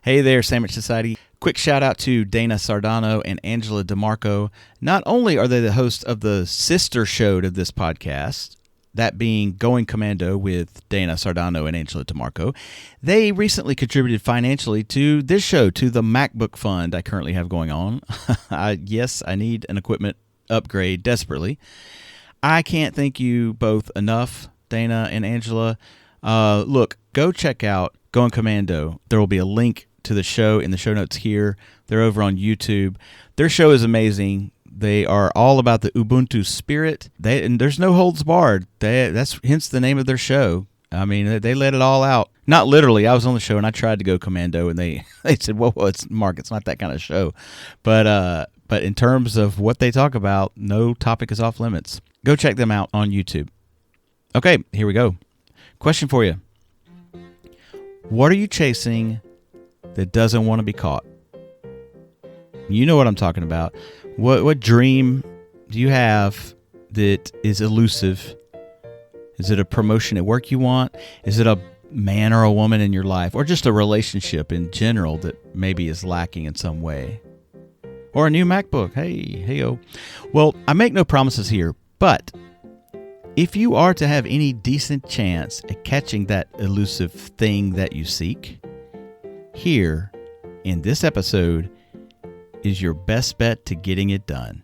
Hey there, Sammich Society. Quick shout out to Dana Sardano and Angela DeMarco. Not only are they the host of the sister show to this podcast, that being Going Commando with Dana Sardano and Angela DeMarco, they recently contributed financially to this show, to the MacBook Fund I currently have going on. Yes, I need an equipment upgrade desperately. I can't thank you both enough, Dana and Angela. Look, go check out Going Commando. There will be a link to the show in the show notes here. They're over on YouTube. Their show is amazing. They are all about the Ubuntu spirit. And there's no holds barred. That's hence the name of their show. I mean, they let it all out. Not literally. I was on the show and I tried to go commando, and they said, "Whoa, it's Mark. It's not that kind of show." But in terms of what they talk about, no topic is off limits. Go check them out on YouTube. Okay, here we go. Question for you. What are you chasing that doesn't want to be caught? You know what I'm talking about. What dream do you have that is elusive? Is it a promotion at work you want? Is it a man or a woman in your life? Or just a relationship in general that maybe is lacking in some way? Or a new MacBook? Hey-o. Well, I make no promises here, but if you are to have any decent chance at catching that elusive thing that you seek, here in this episode is your best bet to getting it done.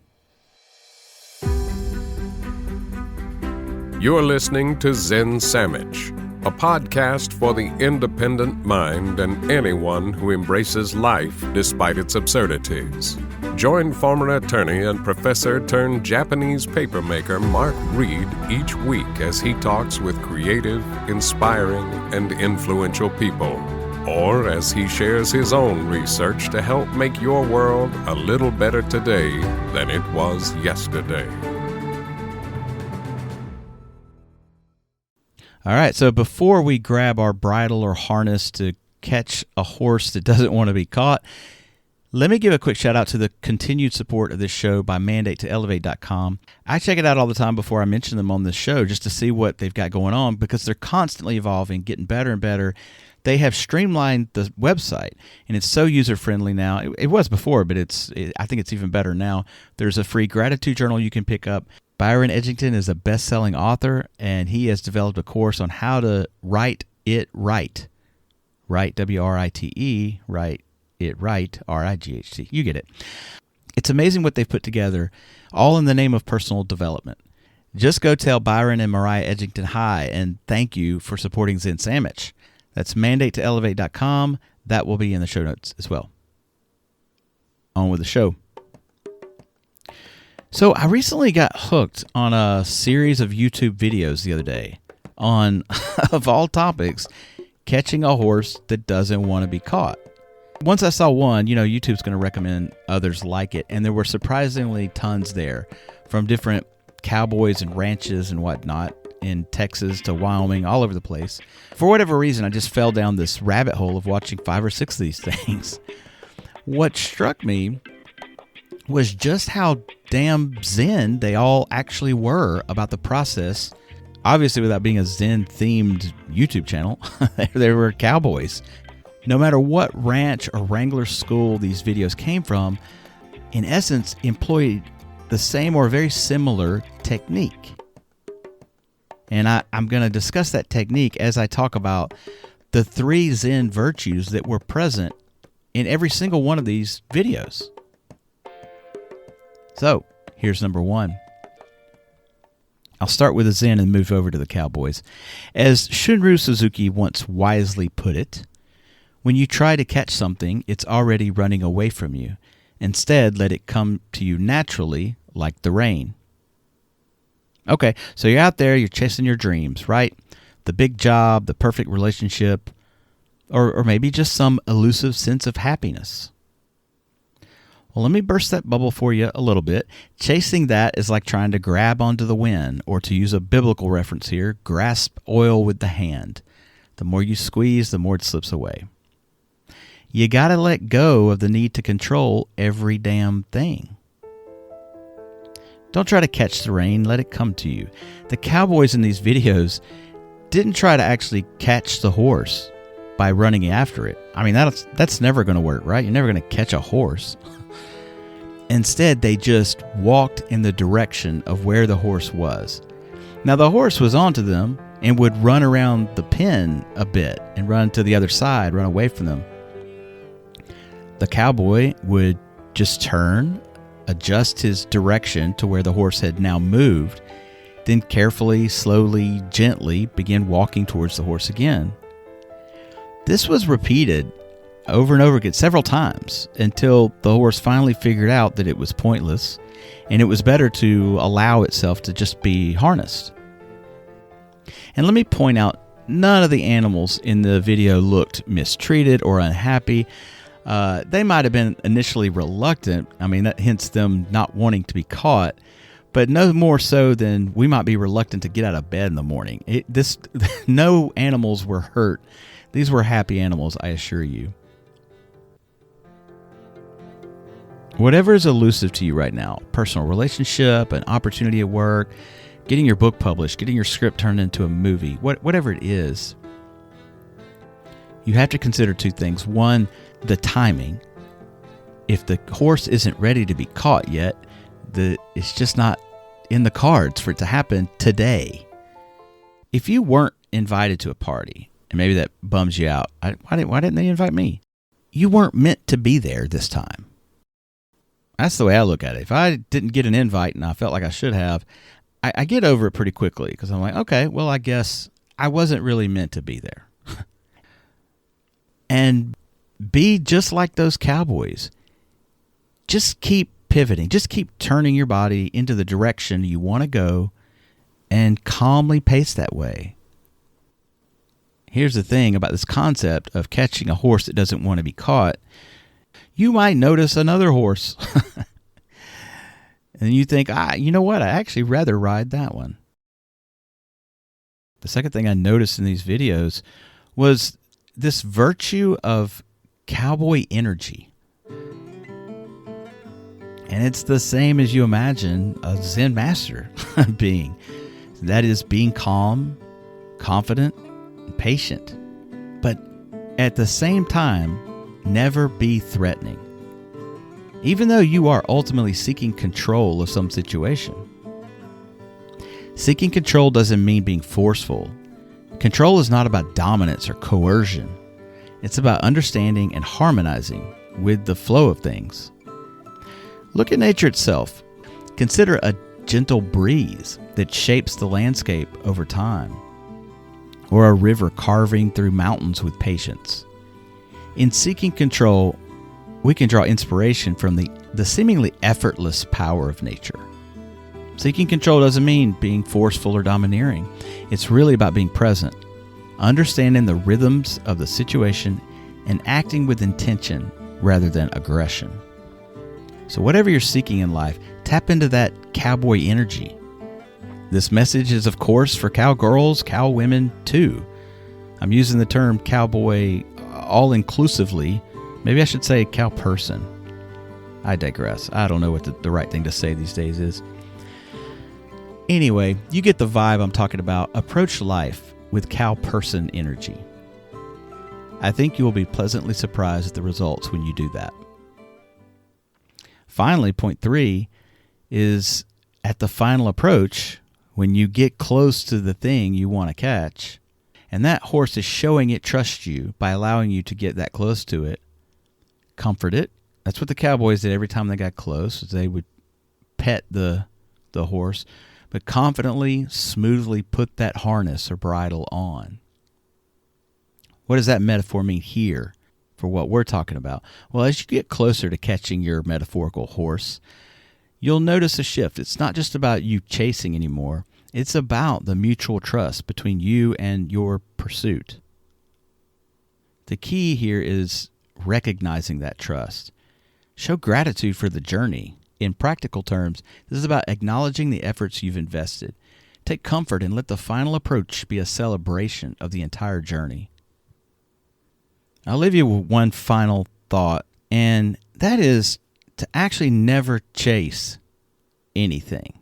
You're listening to Zen Sammich, a podcast for the independent mind and anyone who embraces life despite its absurdities. Join former attorney and professor-turned-Japanese papermaker Mark Reed each week as he talks with creative, inspiring, and influential people, or as he shares his own research to help make your world a little better today than it was yesterday. All right, so before we grab our bridle or harness to catch a horse that doesn't want to be caught, let me give a quick shout out to the continued support of this show by mandate2elevate.com. I check it out all the time before I mention them on this show just to see what they've got going on, because they're constantly evolving, getting better and better. They have streamlined the website, and it's so user-friendly now. It was before, but I think it's even better now. There's a free gratitude journal you can pick up. Byron Edgington is a best-selling author, and he has developed a course on how to write it right. Write, W-R-I-T-E, write it right, R-I-G-H-T. You get it. It's amazing what they've put together, all in the name of personal development. Just go tell Byron and Mariah Edgington hi, and thank you for supporting Zen Sammich. That's mandate2elevate.com. That will be in the show notes as well. On with the show. So I recently got hooked on a series of YouTube videos the other day on, of all topics, catching a horse that doesn't want to be caught. Once I saw one, YouTube's going to recommend others like it, and there were surprisingly tons there from different cowboys and ranches and whatnot, in Texas to Wyoming, all over the place. For whatever reason, I just fell down this rabbit hole of watching 5 or 6 of these things. What struck me was just how damn zen they all actually were about the process. Obviously, without being a Zen-themed YouTube channel, they were cowboys. No matter what ranch or wrangler school these videos came from, in essence, employed the same or very similar technique. And I'm going to discuss that technique as I talk about the 3 Zen virtues that were present in every single one of these videos. So, here's number 1. I'll start with the Zen and move over to the cowboys. As Shunryu Suzuki once wisely put it, when you try to catch something, it's already running away from you. Instead, let it come to you naturally, like the rain. Okay, so you're out there, you're chasing your dreams, right? The big job, the perfect relationship, or maybe just some elusive sense of happiness. Well, let me burst that bubble for you a little bit. Chasing that is like trying to grab onto the wind, or to use a biblical reference here, grasp oil with the hand. The more you squeeze, the more it slips away. You got to let go of the need to control every damn thing. Don't try to catch the rain, let it come to you. The cowboys in these videos didn't try to actually catch the horse. by running after it. I mean, that's never going to work, right? You're never going to catch a horse. Instead, they just walked in the direction of where the horse was. Now, the horse was onto them and would run around the pen a bit and run to the other side, run away from them. The cowboy would just turn, adjust his direction to where the horse had now moved, then carefully, slowly, gently begin walking towards the horse again. This was repeated over and over again several times until the horse finally figured out that it was pointless and it was better to allow itself to just be harnessed. And let me point out, none of the animals in the video looked mistreated or unhappy. They might have been initially reluctant. I mean, that hence them not wanting to be caught, but no more so than we might be reluctant to get out of bed in the morning. No animals were hurt. These were happy animals, I assure you. Whatever is elusive to you right now, personal relationship, an opportunity at work, getting your book published, getting your script turned into a movie, whatever it is, you have to consider two things. One, the timing. If the horse isn't ready to be caught yet, it's just not in the cards for it to happen today. If you weren't invited to a party, and maybe that bums you out, why didn't they invite me? You weren't meant to be there this time. That's the way I look at it. If I didn't get an invite and I felt like I should have, I get over it pretty quickly because I'm like, okay, well, I guess I wasn't really meant to be there. And be just like those cowboys. Just keep pivoting. Just keep turning your body into the direction you want to go and calmly pace that way. Here's the thing about this concept of catching a horse that doesn't want to be caught. You might notice another horse. And you think, you know what? I actually rather ride that one. The second thing I noticed in these videos was this virtue of cowboy energy. And it's the same as you imagine a Zen master being. That is being calm, confident, and patient. But at the same time, never be threatening. Even though you are ultimately seeking control of some situation. Seeking control doesn't mean being forceful. Control is not about dominance or coercion. It's about understanding and harmonizing with the flow of things. Look at nature itself. Consider a gentle breeze that shapes the landscape over time, or a river carving through mountains with patience. In seeking control, we can draw inspiration from the seemingly effortless power of nature. Seeking control doesn't mean being forceful or domineering. It's really about being present, understanding the rhythms of the situation, and acting with intention rather than aggression. So whatever you're seeking in life, tap into that cowboy energy. This message is, of course, for cowgirls, cowwomen too. I'm using the term cowboy all-inclusively. Maybe I should say cow person. I digress. I don't know what the right thing to say these days is. Anyway, you get the vibe I'm talking about. Approach life with cow person energy. I think you will be pleasantly surprised at the results when you do that. Finally, point 3 is at the final approach, when you get close to the thing you want to catch, and that horse is showing it trusts you by allowing you to get that close to it, comfort it. That's what the cowboys did every time they got close. They would pet the horse, but confidently, smoothly put that harness or bridle on. What does that metaphor mean here for what we're talking about? Well, as you get closer to catching your metaphorical horse, you'll notice a shift. It's not just about you chasing anymore. It's about the mutual trust between you and your pursuit. The key here is recognizing that trust. Show gratitude for the journey. In practical terms, this is about acknowledging the efforts you've invested. Take comfort and let the final approach be a celebration of the entire journey. I'll leave you with one final thought, and that is to actually never chase anything.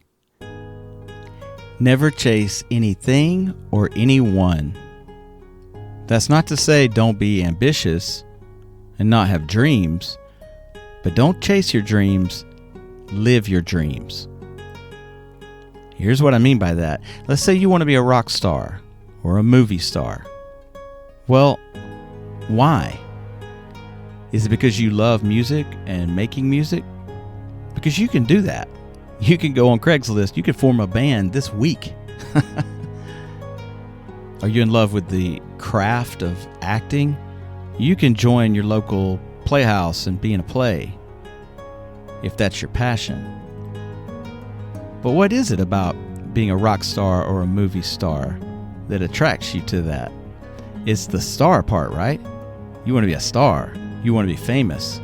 Never chase anything or anyone. That's not to say don't be ambitious and not have dreams, but don't chase your dreams, live your dreams. Here's what I mean by that. Let's say you want to be a rock star or a movie star. Well, why? Is it because you love music and making music? Because you can do that. You can go on Craigslist. You can form a band this week. Are you in love with the craft of acting? You can join your local playhouse and be in a play, if that's your passion. But what is it about being a rock star or a movie star that attracts you to that? It's the star part, right? You want to be a star. You want to be famous.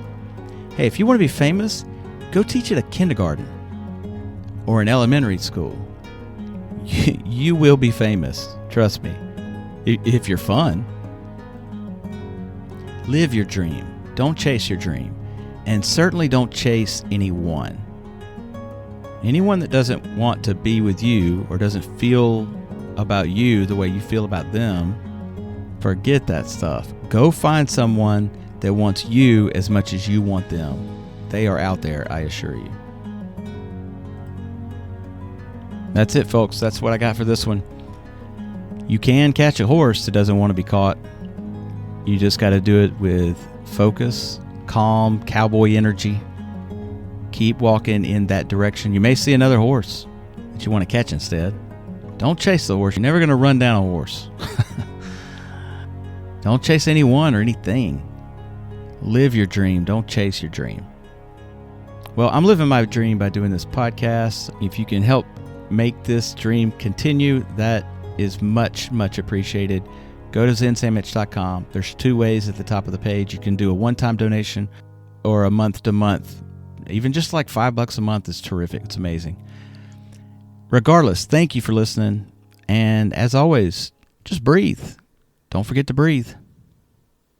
Hey, if you want to be famous, go teach at a kindergarten or an elementary school. You will be famous. Trust me. If you're fun. Live your dream. Don't chase your dream. And certainly don't chase anyone. Anyone that doesn't want to be with you or doesn't feel about you the way you feel about them, forget that stuff. Go find someone that wants you as much as you want them. They are out there, I assure you. That's it, folks. That's what I got for this one. You can catch a horse that doesn't want to be caught. You just got to do it with focus, calm, cowboy energy. Keep walking in that direction. You may see another horse that you want to catch instead. Don't chase the horse. You're never going to run down a horse. Don't chase anyone or anything. Live your dream. Don't chase your dream. Well, I'm living my dream by doing this podcast. If you can help make this dream continue, that is much, much appreciated. Go to zensammich.com. There's 2 ways at the top of the page. You can do a one-time donation or a month-to-month. Even just like $5 a month is terrific. It's amazing. Regardless, thank you for listening. And as always, just breathe. Don't forget to breathe.